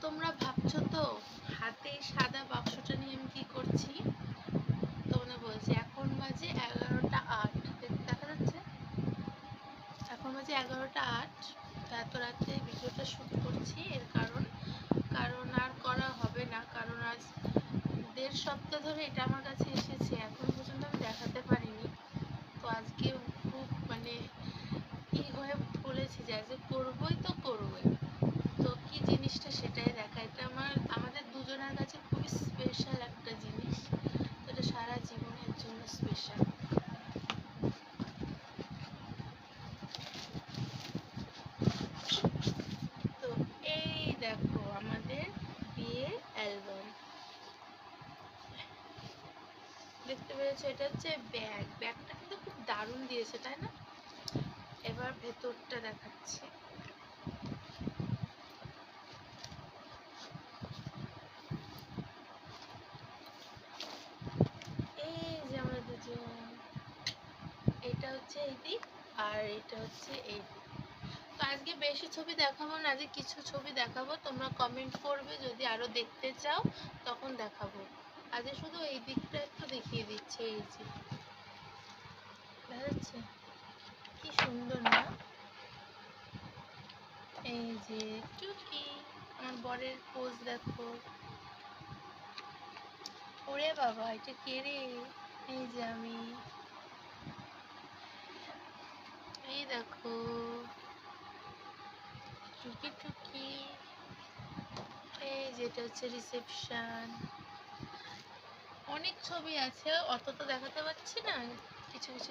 তোমরা ভাবছো তো হাতে সাদা বাক্সটা নিয়ে আমি কি করছি। তোমাদের বলছি এখন বাজে 11টা 8, দেখা যাচ্ছে এখন বাজে 11টা 8। এত রাতে ভিডিওটা শ্যুট করছি এর কারণ আর করা হবে না, কারণ আজ 1.5 সপ্তাহ ধরে এটা আমার কাছে এসেছে, এখনো পর্যন্ত আমি দেখাতে পারিনি। তো আজকে খুব কি হয়ে পড়েছি যে আজকে করবোই তো করবোই। তো কি জিনিসটা সেটাই দেখা, এটা আমাদের দুজনের কাছে খুবই স্পেশাল একটা জিনিস, তো এটা সারা জীবনের জন্য স্পেশাল। তো এই দেখো আমাদের বিয়ের অ্যালবাম, দেখতে পেরেছো? এটা হচ্ছে ব্যাগটা কিন্তু খুব দারুণ দিয়েছে, তাই না? এবার ভেতরটা দেখাচ্ছি। এই যে আমরা দুজন, এটা হচ্ছে এই দিক আর এটা হচ্ছে এই দিক। তো আজকে বেশি ছবি দেখাবো না, আজকে কিছু ছবি দেখাবো, তোমরা কমেন্ট করবে যদি আরো দেখতে চাও তখন দেখাবো। আজকে শুধু এই দিকটা একটু দেখিয়ে দিচ্ছে। এই যে দেখা যাচ্ছে কি সুন্দর না? এই যে টুকি, আমার বরের পোজ দেখো। ওরে বাবা, এটা কে রে? এই যে আমি, এই দেখো টুকি টুকি। এই যেটা হচ্ছে রিসেপশন। অনেক ছবি আছে, অত তো দেখাতে পারছি না, কিছু কিছু